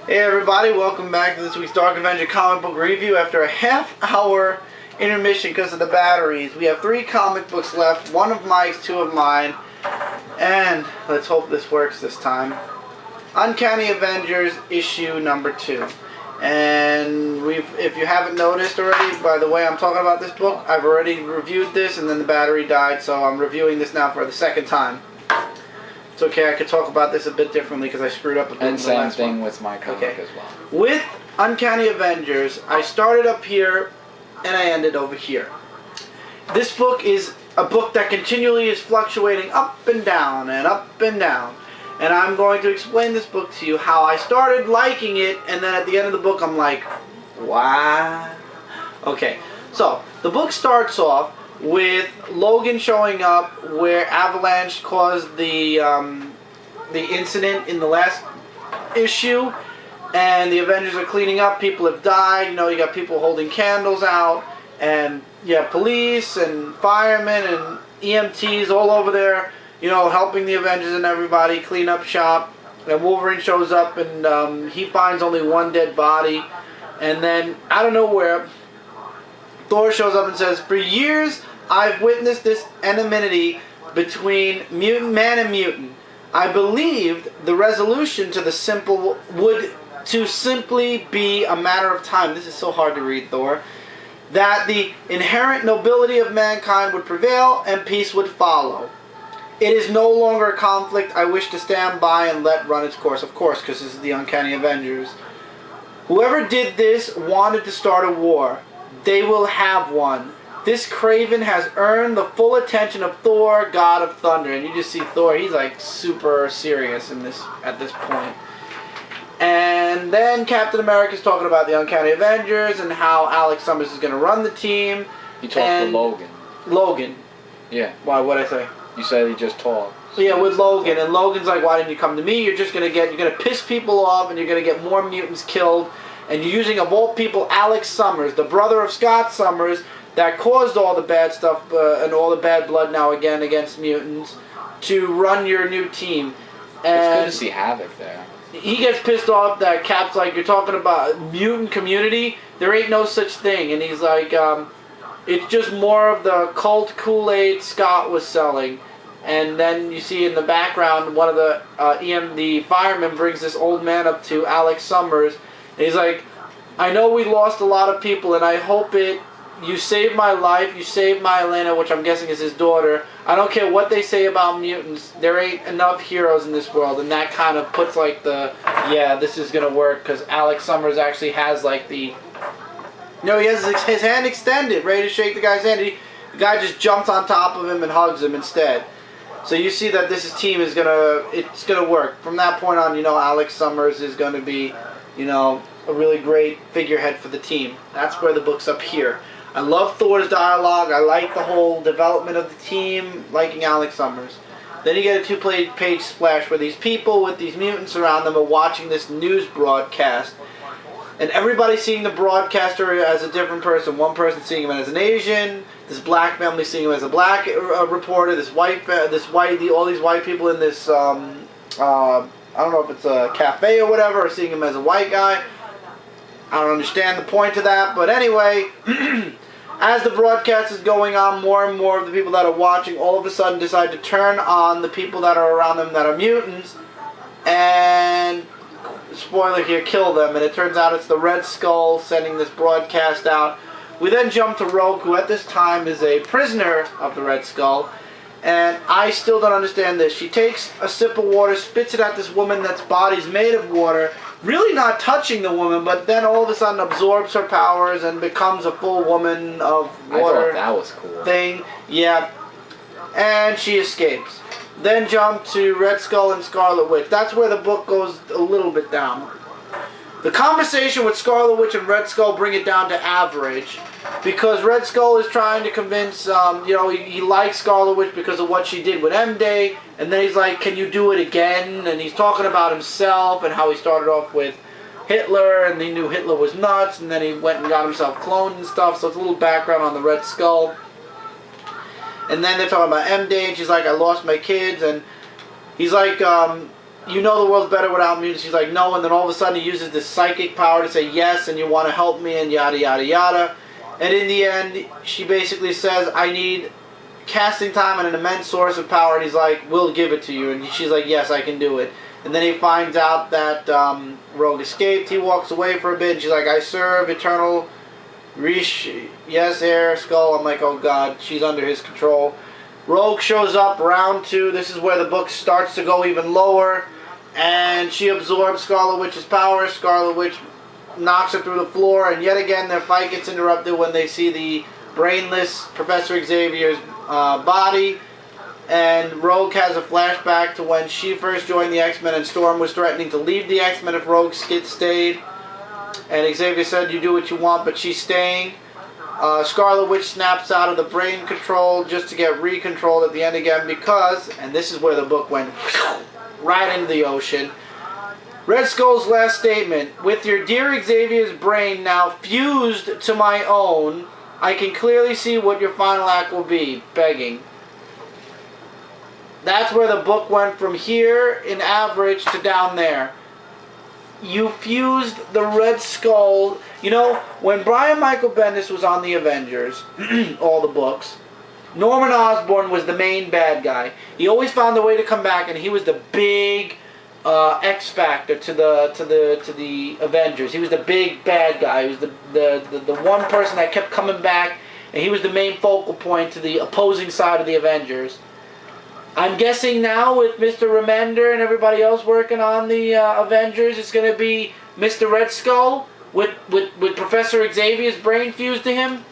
Hey everybody, welcome back to this week's Dark Avenger Comic Book review. After a half-hour intermission because of the batteries, we have 3 comic books left, 1 of Mike's, 2 of mine, and let's hope this works this time. Uncanny Avengers issue number 2. And if you haven't noticed already, by the way I'm talking about this book, I've already reviewed this and then the battery died, so I'm reviewing this now for the second time. It's okay, I could talk about this a bit differently because I screwed up a bit. And same thing with my comic as well. With Uncanny Avengers, I started up here and I ended over here. This book is a book that continually is fluctuating up and down and up and down. And I'm going to explain this book to you, how I started liking it, and then at the end of the book I'm like, wow. Okay, so the book starts off with Logan showing up where Avalanche caused the incident in the last issue, and the Avengers are cleaning up. People have died. You know, you got people holding candles out, and you have police and firemen and EMTs all over there, you know, helping the Avengers and everybody clean up shop. And Wolverine shows up, and he finds only 1 dead body, and then out of nowhere Thor shows up and says, "For years I've witnessed this enmity between mutant man and mutant. I believed the resolution to the simple would to simply be a matter of time." This is so hard to read, Thor. "That the inherent nobility of mankind would prevail and peace would follow. It is no longer a conflict I wish to stand by and let run its course." Of course, because this is the Uncanny Avengers. "Whoever did this wanted to start a war. They will have one. This craven has earned the full attention of Thor, God of Thunder." And you just see Thor, he's like super serious in this at this point. And then Captain America's talking about the Uncanny Avengers and how Alex Summers is going to run the team. He talked to Logan. Logan. Yeah. Why? What'd I say? You said he just talked. Yeah, with Logan. And Logan's like, "Why didn't you come to me? You're going to piss people off, and you're going to get more mutants killed. And you're using, of all people, Alex Summers, the brother of Scott Summers, that caused all the bad stuff and all the bad blood now again against mutants, to run your new team." And it's good to see Havoc there. he gets pissed off that Cap's like, "You're talking about mutant community? There ain't no such thing." And he's like, "It's just more of the cult Kool-Aid Scott was selling." And then you see in the background, one of the firemen brings this old man up to Alex Summers. And he's like, "I know we lost a lot of people, and I hope you saved my life, you saved my Elena," which I'm guessing is his daughter. "I don't care what they say about mutants, there ain't enough heroes in this world." And that kind of puts like yeah, this is going to work, because Alex Summers actually has like he has his hand extended, ready to shake the guy's hand. The guy just jumps on top of him and hugs him instead. So you see that this team is it's gonna work. From that point on, you know, Alex Summers is going to be, you know, a really great figurehead for the team. That's where the book's up here. I love Thor's dialogue. I like the whole development of the team, liking Alex Summers. Then you get a 2-page splash where these people with these mutants around them are watching this news broadcast. And everybody's seeing the broadcaster as a different person. One person seeing him as an Asian, this black family seeing him as a black reporter, all these white people in this, I don't know if it's a cafe or whatever, are seeing him as a white guy. I don't understand the point of that, but anyway, as the broadcast is going on, more and more of the people that are watching all of a sudden decide to turn on the people that are around them that are mutants, and, spoiler here, kill them. And it turns out it's the Red Skull sending this broadcast out. We then jump to Rogue, who at this time is a prisoner of the Red Skull, and I still don't understand this. She takes a sip of water, spits it at this woman that's body's made of water, really not touching the woman, but then all of a sudden absorbs her powers and becomes a full woman of water. I thought that was cool. Thing, yeah. And she escapes. Then jump to Red Skull and Scarlet Witch. That's where the book goes a little bit down. The conversation with Scarlet Witch and Red Skull bring it down to average, because Red Skull is trying to convince, you know, he likes Scarlet Witch because of what she did with M-Day, and then he's like, "Can you do it again?" And he's talking about himself and how he started off with Hitler, and he knew Hitler was nuts, and then he went and got himself cloned and stuff, so it's a little background on the Red Skull. And then they're talking about M-Day, and she's like, "I lost my kids," and he's like, you know the world's better without mutants. She's like, no, and then all of a sudden he uses this psychic power to say yes, and you want to help me, and yada, yada, yada. And in the end, she basically says, I need casting time and an immense source of power, and he's like, we'll give it to you. And she's like, yes, I can do it. And then he finds out that Rogue escaped. He walks away for a bit, and she's like, I serve eternal Rish, yes, Air, Skull. I'm like, oh god, she's under his control. Rogue shows up, round 2. This is where the book starts to go even lower. And she absorbs Scarlet Witch's power. Scarlet Witch knocks her through the floor. And yet again, their fight gets interrupted when they see the brainless Professor Xavier's body. And Rogue has a flashback to when she first joined the X-Men and Storm was threatening to leave the X-Men if Rogue stayed. And Xavier said, you do what you want, but she's staying. Scarlet Witch snaps out of the brain control just to get re-controlled at the end again because, and this is where the book went right into the ocean, Red Skull's last statement, with your dear Xavier's brain now fused to my own, I can clearly see what your final act will be, begging. That's where the book went from here in average to down there. You fused the Red Skull. You know, when Brian Michael Bendis was on the Avengers, all the books, Norman Osborn was the main bad guy. He always found a way to come back, and he was the big X factor to the Avengers. He was the big bad guy. He was the one person that kept coming back, and he was the main focal point to the opposing side of the Avengers. I'm guessing now with Mr. Remender and everybody else working on the Avengers, it's going to be Mr. Red Skull with Professor Xavier's brain fused to him.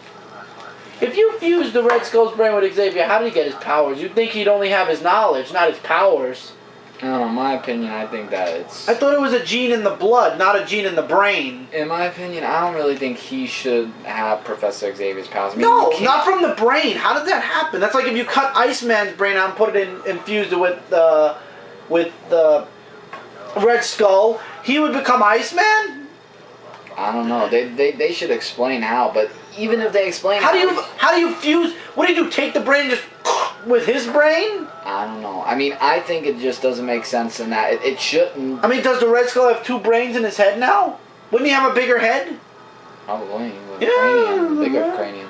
If you fuse the Red Skull's brain with Xavier, how did he get his powers? You'd think he'd only have his knowledge, not his powers. I don't know, in my opinion, I think that it's... I thought it was a gene in the blood, not a gene in the brain. In my opinion, I don't really think he should have Professor Xavier's powers. I mean, no, not from the brain. How did that happen? That's like if you cut Iceman's brain out and put it in, infused it with the Red Skull, he would become Iceman? I don't know. They should explain how, but even if they explain how do you fuse? What do you do? Take the brain and just with his brain? I don't know. I mean, I think it just doesn't make sense in that it shouldn't. I mean, does the Red Skull have 2 brains in his head now? Wouldn't he have a bigger head? Probably with a cranium, bigger cranium.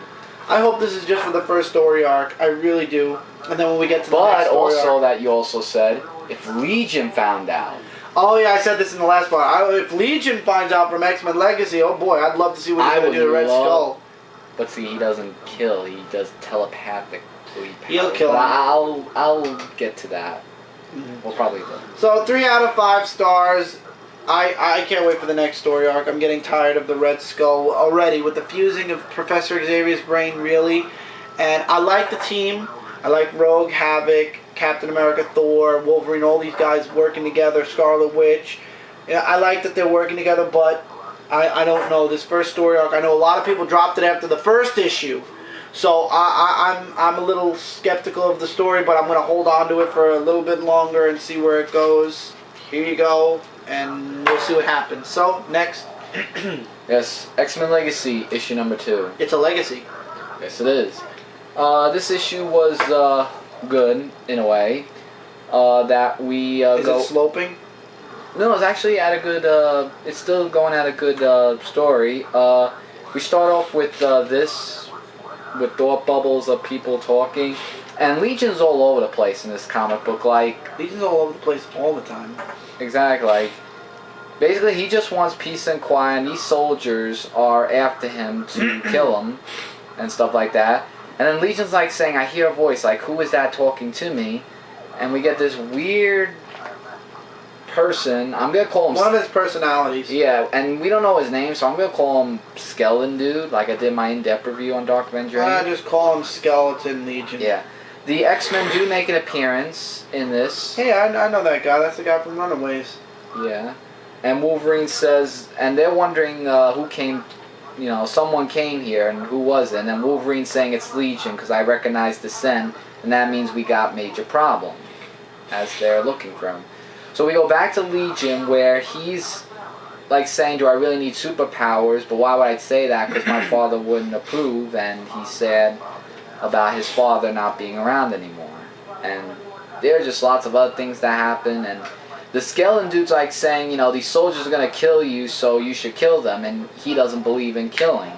I hope this is just for the first story arc. I really do. And then when we get to the next story also arc, that you also said if Legion found out. Oh yeah, I said this in the last part. If Legion finds out from X-Men Legacy, oh boy, I'd love to see what he's going to do to Red Skull. But see, he doesn't kill. He does telepathic. He'll kill him. I'll get to that. Mm-hmm. We'll probably do. So 3 out of 5 stars. I can't wait for the next story arc. I'm getting tired of the Red Skull already with the fusing of Professor Xavier's brain, really. And I like the team. I like Rogue, Havoc, Captain America, Thor, Wolverine, all these guys working together, Scarlet Witch. Yeah, I like that they're working together, but I don't know. This first story arc, I know a lot of people dropped it after the first issue. So I'm a little skeptical of the story, but I'm going to hold on to it for a little bit longer and see where it goes. Here you go, and we'll see what happens. So, next. Yes, X-Men Legacy, issue number 2. It's a legacy. Yes, it is. This issue was good, in a way. That we Is it sloping? No, it's actually at a good, it's still going at a good story. We start off with this, with thought bubbles of people talking. And Legion's all over the place in this comic book, like... Legion's all over the place all the time. Exactly, like... Basically, he just wants peace and quiet, and these soldiers are after him to kill him, and stuff like that. And then Legion's like saying, I hear a voice, like, who is that talking to me? And we get this weird person, I'm gonna call him... One of his personalities. Yeah, and we don't know his name, so I'm gonna call him Skeleton Dude, like I did my in-depth review on Dark Avenger. I just call him Skeleton Legion. Yeah. The X-Men do make an appearance in this. Hey, I know that guy. That's the guy from Runaways. Yeah. And Wolverine says, and they're wondering who came, you know, someone came here, and who was it? And then Wolverine's saying it's Legion, because I recognize the scent, and that means we got major problem, as they're looking for him. So we go back to Legion, where he's, like, saying, do I really need superpowers? But why would I say that? Because my father wouldn't approve, and he's sad about his father not being around anymore. And there are just lots of other things that happen, and the skeleton dude's like saying, you know, these soldiers are gonna kill you, so you should kill them, and he doesn't believe in killing.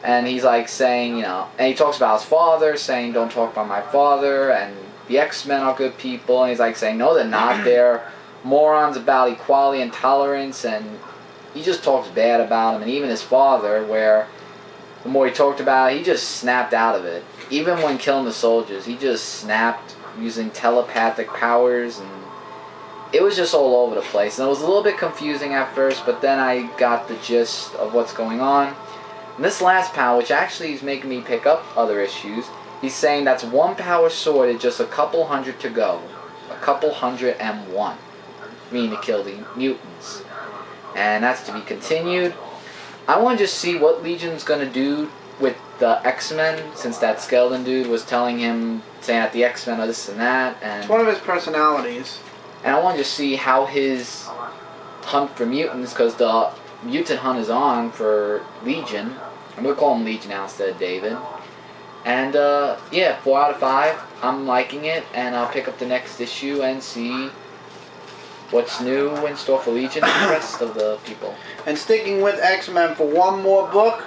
And he's like saying, you know, and he talks about his father, saying, don't talk about my father, and the X-Men are good people, and he's like saying, no, they're not. They're morons about equality and tolerance, and he just talks bad about him, and even his father, where the more he talked about it, he just snapped out of it. Even when killing the soldiers, he just snapped using telepathic powers, and it was just all over the place. And it was a little bit confusing at first, but then I got the gist of what's going on. And this last panel, which actually is making me pick up other issues, he's saying that's one power sword and just a couple hundred to go. A couple 101. Meaning to kill the mutants. And that's to be continued. I want to just see what Legion's going to do with the X-Men, since that skeleton dude was telling him, saying that the X-Men are this and that. And it's one of his personalities. And I want to just see how his hunt for mutants, because the mutant hunt is on for Legion. I'm going to call him Legion now instead of David. And, yeah, 4 out of 5. I'm liking it, and I'll pick up the next issue and see what's new in store for Legion and the rest of the people. And sticking with X-Men for one more book,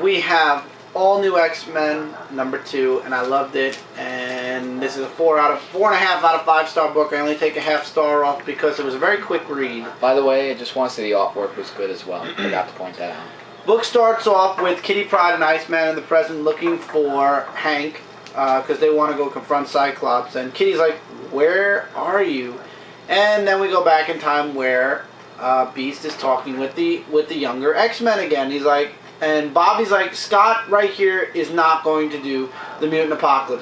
we have All New X-Men #2, and I loved it. And this is a 4.5 out of 5 star book. I only take a half star off because it was a very quick read. By the way, I just want to say the artwork was good as well. I forgot to point that out. Book starts off with Kitty Pryde and Iceman in the present looking for Hank because they want to go confront Cyclops. And Kitty's like, "Where are you?" And then we go back in time where Beast is talking with the younger X-Men again. He's like, and Bobby's like, Scott right here is not going to do the mutant apocalypse.